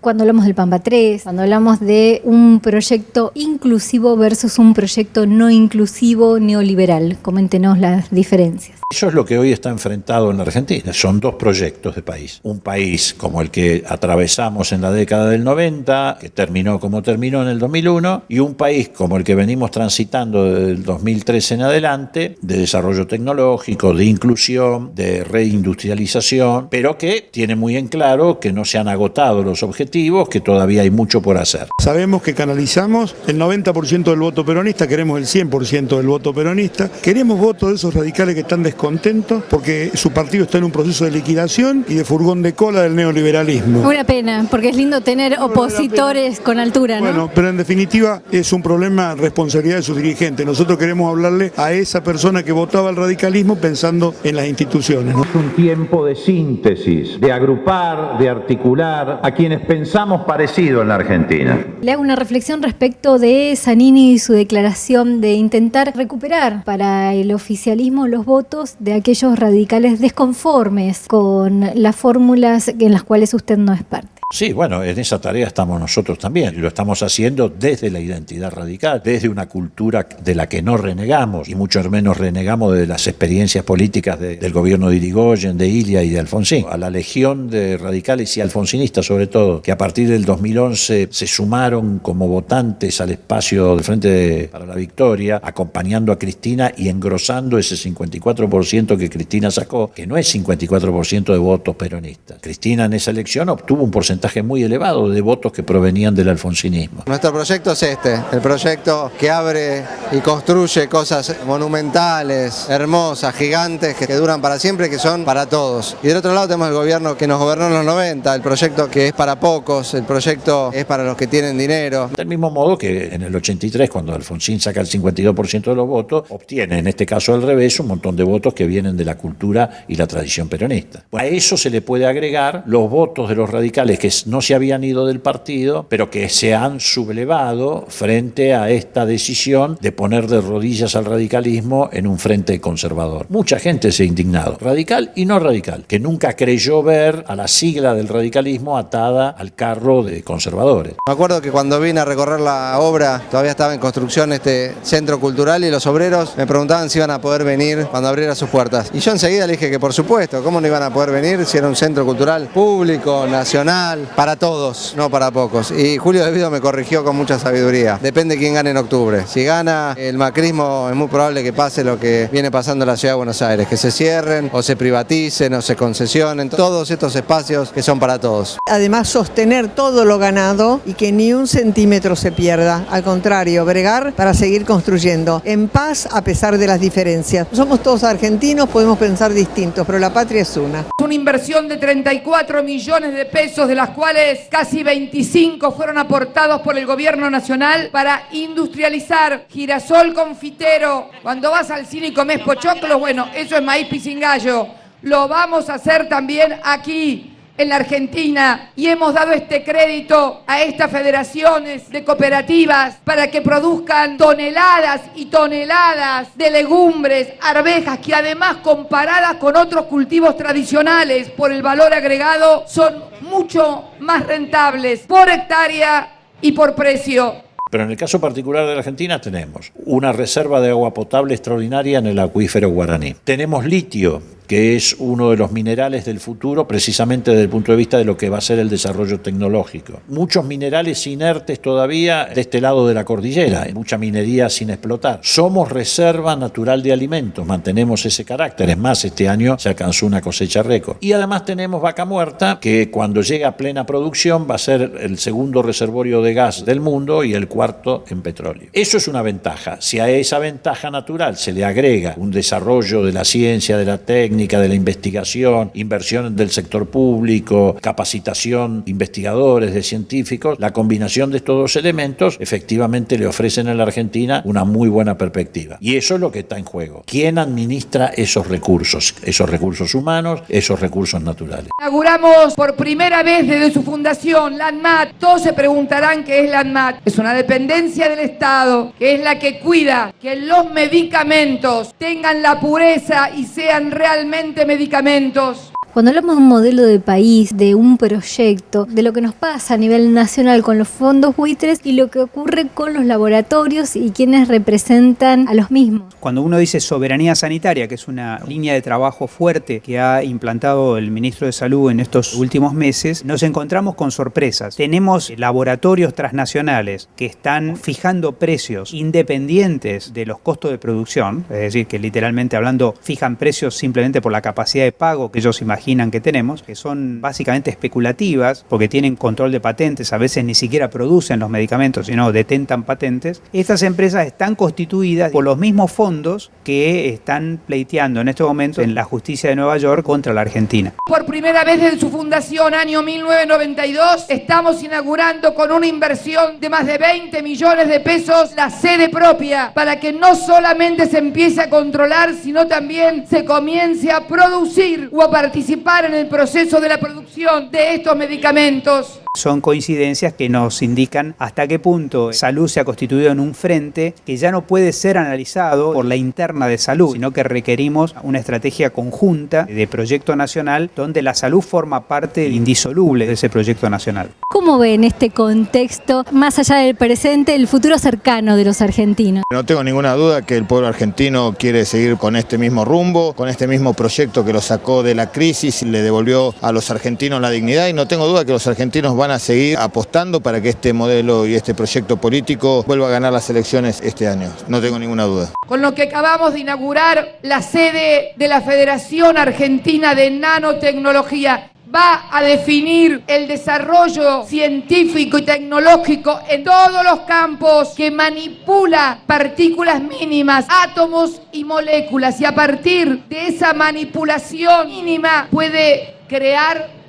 Cuando hablamos del Pampa 3, cuando hablamos de un proyecto inclusivo versus un proyecto no inclusivo neoliberal, coméntenos las diferencias. Eso es lo que hoy está enfrentado en la Argentina. Son dos proyectos de país. Un país como el que atravesamos en la década del 90, que terminó como terminó en el 2001, y un país como el que venimos transitando desde el 2013 en adelante, de desarrollo tecnológico, de inclusión, de reindustrialización, pero que tiene muy en claro que no se han agotado los objetivos, que todavía hay mucho por hacer. Sabemos que canalizamos el 90% del voto peronista, queremos el 100% del voto peronista, queremos votos de esos radicales que están descontentos porque su partido está en un proceso de liquidación y de furgón de cola del neoliberalismo. Una pena, porque es lindo tener opositores con altura, ¿no? Bueno, pero en definitiva es un problema de responsabilidad de sus dirigentes. Nosotros queremos hablarle a esa persona que votaba el radicalismo pensando en las instituciones, ¿no? Es un tiempo de síntesis, de agrupar, de articular a quienes pensamos parecido en la Argentina. Le hago una reflexión respecto de Zanini y su declaración de intentar recuperar para el oficialismo los votos de aquellos radicales desconformes con las fórmulas en las cuales usted no es parte. Sí, bueno, en esa tarea estamos nosotros también, y lo estamos haciendo desde la identidad radical, desde una cultura de la que no renegamos, y mucho menos renegamos de las experiencias políticas del gobierno de Irigoyen, de Ilia y de Alfonsín. A la legión de radicales y alfonsinistas, sobre todo, que a partir del 2011 se sumaron como votantes al espacio del Frente para la Victoria, acompañando a Cristina y engrosando ese 54% que Cristina sacó, que no es 54% de votos peronistas. Cristina en esa elección obtuvo un porcentaje muy elevado de votos que provenían del alfonsinismo. Nuestro proyecto es el proyecto que abre y construye cosas monumentales, hermosas, gigantes, que duran para siempre, que son para todos. Y del otro lado tenemos el gobierno que nos gobernó en los 90, el proyecto que es para pocos, el proyecto es para los que tienen dinero. Del mismo modo que en el 83, cuando Alfonsín saca el 52% de los votos, obtiene, en este caso al revés, un montón de votos que vienen de la cultura y la tradición peronista. A eso se le puede agregar los votos de los radicales que no se habían ido del partido, pero que se han sublevado frente a esta decisión de poner de rodillas al radicalismo en un frente conservador. Mucha gente se ha indignado, radical y no radical, que nunca creyó ver a la sigla del radicalismo atada al carro de conservadores. Me acuerdo que cuando vine a recorrer la obra, todavía estaba en construcción este centro cultural y los obreros me preguntaban si iban a poder venir cuando abriera sus puertas. Y yo enseguida le dije que por supuesto, ¿cómo no iban a poder venir si era un centro cultural público, nacional, para todos, no para pocos? Y Julio De Vido me corrigió con mucha sabiduría. Depende quién gane en octubre. Si gana el macrismo, es muy probable que pase lo que viene pasando en la ciudad de Buenos Aires, que se cierren o se privaticen o se concesionen todos estos espacios que son para todos. Además, sostener todo lo ganado y que ni un centímetro se pierda. Al contrario, bregar para seguir construyendo en paz a pesar de las diferencias. Somos todos argentinos, podemos pensar distintos, pero la patria es una. Una inversión de 34 millones de pesos, de las cuales casi 25 fueron aportados por el gobierno nacional para industrializar girasol confitero. Cuando vas al cine y comes pochoclos, bueno, eso es maíz pisingallo. Lo vamos a hacer también aquí en la Argentina, y hemos dado este crédito a estas federaciones de cooperativas para que produzcan toneladas y toneladas de legumbres, arvejas, que además, comparadas con otros cultivos tradicionales por el valor agregado, son mucho más rentables por hectárea y por precio. Pero en el caso particular de la Argentina tenemos una reserva de agua potable extraordinaria en el acuífero Guaraní. Tenemos litio, que es uno de los minerales del futuro, precisamente desde el punto de vista de lo que va a ser el desarrollo tecnológico. Muchos minerales inertes todavía de este lado de la cordillera, mucha minería sin explotar. Somos reserva natural de alimentos, mantenemos ese carácter. Es más, este año se alcanzó una cosecha récord. Y además tenemos Vaca Muerta, que cuando llegue a plena producción va a ser el segundo reservorio de gas del mundo y el cuarto en petróleo. Eso es una ventaja. Si a esa ventaja natural se le agrega un desarrollo de la ciencia, de la técnica, de la investigación, inversión del sector público, capacitación de investigadores, de científicos, la combinación de estos dos elementos efectivamente le ofrecen a la Argentina una muy buena perspectiva. Y eso es lo que está en juego. ¿Quién administra esos recursos humanos, esos recursos naturales? Inauguramos por primera vez desde su fundación la ANMAT. Todos se preguntarán qué es la ANMAT. Es una dependencia del Estado, que es la que cuida que los medicamentos tengan la pureza y sean realmente medicamentos. Cuando hablamos de un modelo de país, de un proyecto, de lo que nos pasa a nivel nacional con los fondos buitres y lo que ocurre con los laboratorios y quienes representan a los mismos. Cuando uno dice soberanía sanitaria, que es una línea de trabajo fuerte que ha implantado el ministro de Salud en estos últimos meses, nos encontramos con sorpresas. Tenemos laboratorios transnacionales que están fijando precios independientes de los costos de producción, es decir, que literalmente hablando fijan precios simplemente por la capacidad de pago que ellos imaginan que tenemos, que son básicamente especulativas porque tienen control de patentes, a veces ni siquiera producen los medicamentos, sino detentan patentes. Estas empresas están constituidas por los mismos fondos que están pleiteando en este momento en la justicia de Nueva York contra la Argentina. Por primera vez desde su fundación, año 1992, estamos inaugurando con una inversión de más de 20 millones de pesos la sede propia para que no solamente se empiece a controlar, sino también se comience a producir o a participar en el proceso de la producción de estos medicamentos. Son coincidencias que nos indican hasta qué punto salud se ha constituido en un frente que ya no puede ser analizado por la interna de salud, sino que requerimos una estrategia conjunta de proyecto nacional donde la salud forma parte indisoluble de ese proyecto nacional. ¿Cómo ve en este contexto, más allá del presente, el futuro cercano de los argentinos? No tengo ninguna duda que el pueblo argentino quiere seguir con este mismo rumbo, con este mismo proyecto que lo sacó de la crisis y le devolvió a los argentinos la dignidad, y no tengo duda que los argentinos van a seguir apostando para que este modelo y este proyecto político vuelva a ganar las elecciones este año. No tengo ninguna duda. Con lo que acabamos de inaugurar la sede de la Federación Argentina de Nanotecnología, va a definir el desarrollo científico y tecnológico en todos los campos que manipula partículas mínimas, átomos y moléculas, y a partir de esa manipulación mínima puede crear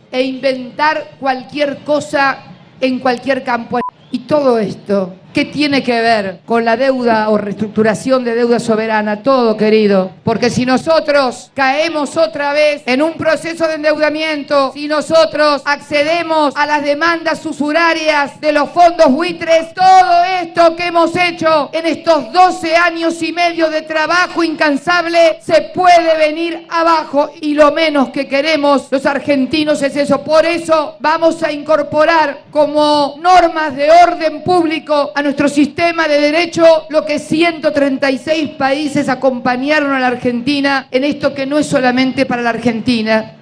e inventar cualquier cosa en cualquier campo. Y todo esto, ¿qué tiene que ver con la deuda o reestructuración de deuda soberana? Todo, querido. Porque si nosotros caemos otra vez en un proceso de endeudamiento, si nosotros accedemos a las demandas usurarias de los fondos buitres, todo esto que hemos hecho en estos 12 años y medio de trabajo incansable se puede venir abajo, y lo menos que queremos los argentinos es eso. Por eso vamos a incorporar como normas de orden público a nuestro sistema de derecho lo que 136 países acompañaron a la Argentina en esto, que no es solamente para la Argentina,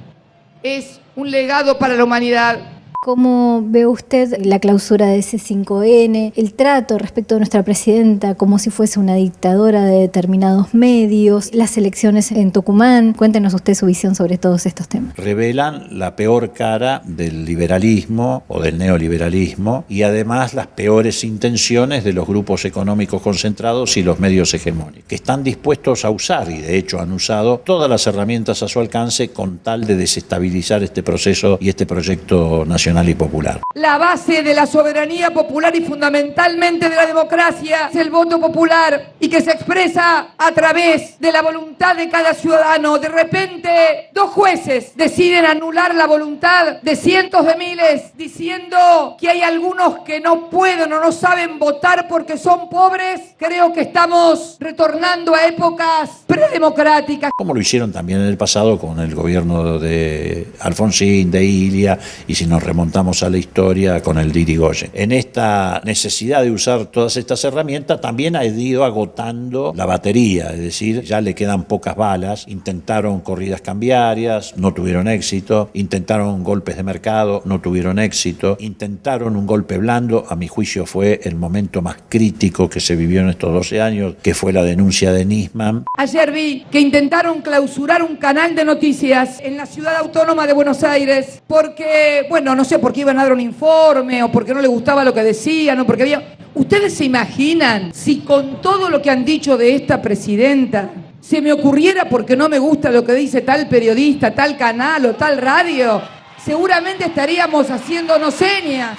es un legado para la humanidad. ¿Cómo ve usted la clausura de C5N, el trato respecto a nuestra presidenta como si fuese una dictadora de determinados medios, las elecciones en Tucumán? Cuéntenos usted su visión sobre todos estos temas. Revelan la peor cara del liberalismo o del neoliberalismo, y además las peores intenciones de los grupos económicos concentrados y los medios hegemónicos, que están dispuestos a usar, y de hecho han usado, todas las herramientas a su alcance con tal de desestabilizar este proceso y este proyecto nacional y popular. La base de la soberanía popular y fundamentalmente de la democracia es el voto popular, y que se expresa a través de la voluntad de cada ciudadano. De repente, dos jueces deciden anular la voluntad de cientos de miles, diciendo que hay algunos que no pueden o no saben votar porque son pobres. Creo que estamos retornando a épocas predemocráticas. Como lo hicieron también en el pasado con el gobierno de Alfonsín, de Ilia, y si nos remontamos a la historia con el de Irigoyen. En esta necesidad de usar todas estas herramientas también ha ido agotando la batería, es decir, ya le quedan pocas balas. Intentaron corridas cambiarias, no tuvieron éxito. Intentaron golpes de mercado, no tuvieron éxito. Intentaron un golpe blando, a mi juicio fue el momento más crítico que se vivió en estos 12 años, que fue la denuncia de Nisman. Ayer vi que intentaron clausurar un canal de noticias en la ciudad autónoma de Buenos Aires porque, bueno, no sé, porque iban a dar un informe o porque no les gustaba lo que decían o porque había... ¿Ustedes se imaginan si con todo lo que han dicho de esta presidenta se me ocurriera porque no me gusta lo que dice tal periodista, tal canal o tal radio? Seguramente estaríamos haciéndonos señas.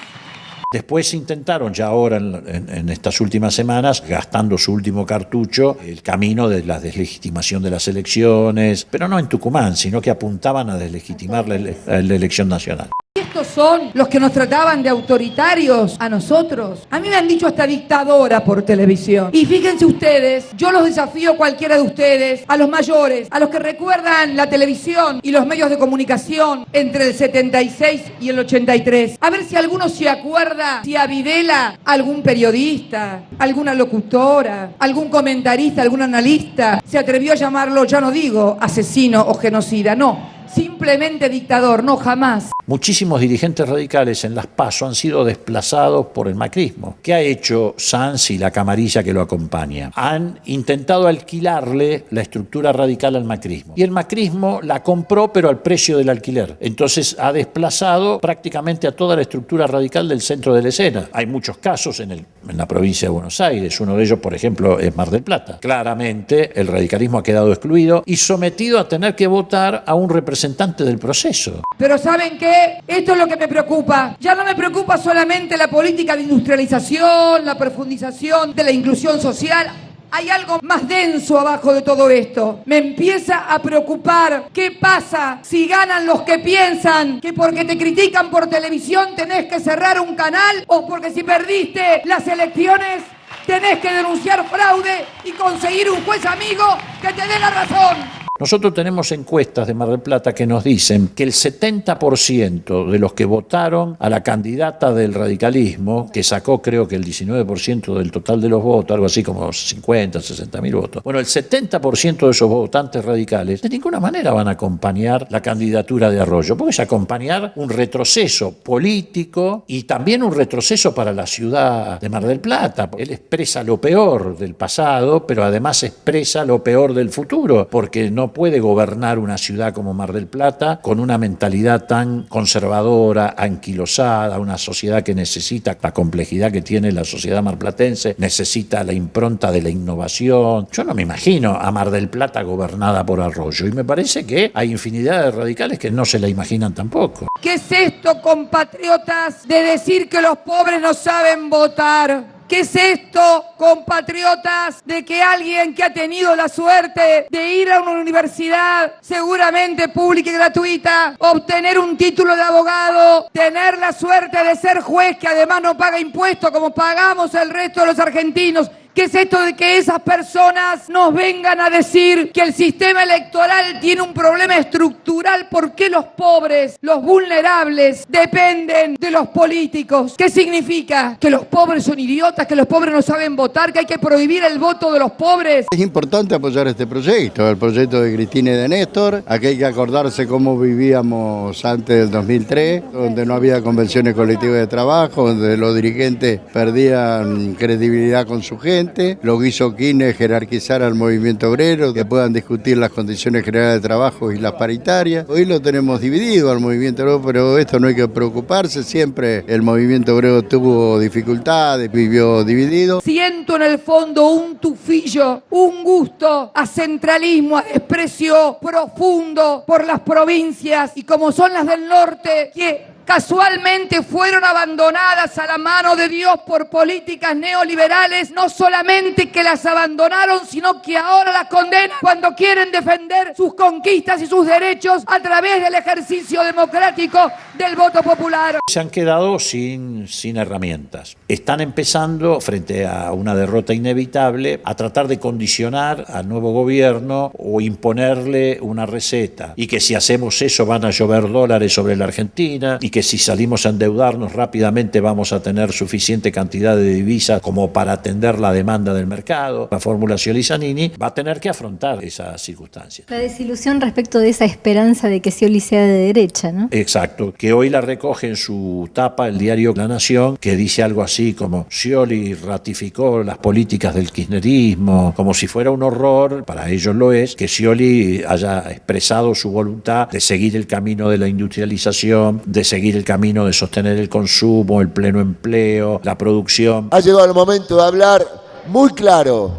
Después intentaron, ya ahora en estas últimas semanas, gastando su último cartucho, el camino de la deslegitimación de las elecciones, pero no en Tucumán, sino que apuntaban a deslegitimar la elección nacional. ¿Estos son los que nos trataban de autoritarios a nosotros? A mí me han dicho hasta dictadora por televisión. Y fíjense ustedes, yo los desafío a cualquiera de ustedes, a los mayores, a los que recuerdan la televisión y los medios de comunicación entre el 76 y el 83. A ver si alguno se acuerda si a Videla algún periodista, alguna locutora, algún comentarista, algún analista se atrevió a llamarlo, ya no digo asesino o genocida, no, simplemente dictador, no, jamás. Muchísimos dirigentes radicales en las PASO han sido desplazados por el macrismo. ¿Qué ha hecho Sanz y la camarilla que lo acompaña? Han intentado alquilarle la estructura radical al macrismo. Y el macrismo la compró, pero al precio del alquiler. Entonces ha desplazado prácticamente a toda la estructura radical del centro de la escena. Hay muchos casos en la provincia de Buenos Aires. Uno de ellos, por ejemplo, es Mar del Plata. Claramente el radicalismo ha quedado excluido y sometido a tener que votar a un representante del proceso. Pero ¿saben qué? Esto es lo que me preocupa. Ya no me preocupa solamente la política de industrialización, la profundización de la inclusión social. Hay algo más denso abajo de todo esto. Me empieza a preocupar qué pasa si ganan los que piensan que porque te critican por televisión tenés que cerrar un canal, o porque si perdiste las elecciones tenés que denunciar fraude y conseguir un juez amigo que te dé la razón. Nosotros tenemos encuestas de Mar del Plata que nos dicen que el 70% de los que votaron a la candidata del radicalismo, que sacó creo que el 19% del total de los votos, algo así como 50, 60 mil votos, bueno, el 70% de esos votantes radicales de ninguna manera van a acompañar la candidatura de Arroyo, porque es acompañar un retroceso político y también un retroceso para la ciudad de Mar del Plata. Él expresa lo peor del pasado, pero además expresa lo peor del futuro, porque no puede gobernar una ciudad como Mar del Plata con una mentalidad tan conservadora, anquilosada, una sociedad que necesita la complejidad que tiene la sociedad marplatense, necesita la impronta de la innovación. Yo no me imagino a Mar del Plata gobernada por Arroyo, y me parece que hay infinidad de radicales que no se la imaginan tampoco. ¿Qué es esto, compatriotas, de decir que los pobres no saben votar? ¿Qué es esto, compatriotas, de que alguien que ha tenido la suerte de ir a una universidad, seguramente pública y gratuita, obtener un título de abogado, tener la suerte de ser juez, que además no paga impuestos como pagamos el resto de los argentinos? ¿Qué es esto de que esas personas nos vengan a decir que el sistema electoral tiene un problema estructural? ¿Por qué los pobres, los vulnerables, dependen de los políticos? ¿Qué significa? ¿Que los pobres son idiotas, que los pobres no saben votar, que hay que prohibir el voto de los pobres? Es importante apoyar este proyecto, el proyecto de Cristina y de Néstor. Aquí hay que acordarse cómo vivíamos antes del 2003, donde no había convenciones colectivas de trabajo, donde los dirigentes perdían credibilidad con su gente. Lo que hizo Kirchner es jerarquizar al movimiento obrero, que puedan discutir las condiciones generales de trabajo y las paritarias. Hoy lo tenemos dividido al movimiento obrero, pero esto no hay que preocuparse. Siempre el movimiento obrero tuvo dificultades, vivió dividido. Siento en el fondo un tufillo, un gusto a centralismo, a desprecio profundo por las provincias, y como son las del norte, que casualmente fueron abandonadas a la mano de Dios por políticas neoliberales, no solamente que las abandonaron, sino que ahora las condenan cuando quieren defender sus conquistas y sus derechos a través del ejercicio democrático del voto popular. Se han quedado sin herramientas. Están empezando, frente a una derrota inevitable, a tratar de condicionar al nuevo gobierno o imponerle una receta, y que si hacemos eso van a llover dólares sobre la Argentina, y que si salimos a endeudarnos rápidamente vamos a tener suficiente cantidad de divisas como para atender la demanda del mercado. La fórmula Scioli-Zanini va a tener que afrontar esas circunstancias. La desilusión respecto de esa esperanza de que Scioli sea de derecha, ¿no? Exacto, que hoy la recoge en su tapa el diario La Nación, que dice algo así como: Scioli ratificó las políticas del kirchnerismo, como si fuera un horror, para ellos lo es, que Scioli haya expresado su voluntad de seguir el camino de la industrialización, de seguir el camino de sostener el consumo, el pleno empleo, la producción. Ha llegado el momento de hablar muy claro,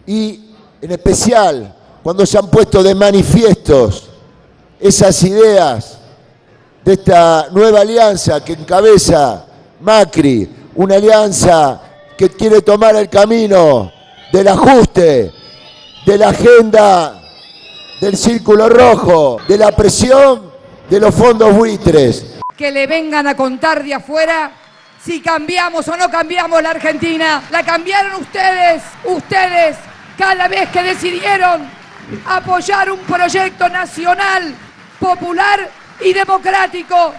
y en especial cuando se han puesto de manifiestos esas ideas de esta nueva alianza que encabeza Macri, una alianza que quiere tomar el camino del ajuste, de la agenda del círculo rojo, de la presión de los fondos buitres. que le vengan a contar de afuera si cambiamos o no cambiamos la Argentina. La cambiaron ustedes, cada vez que decidieron apoyar un proyecto nacional, popular y democrático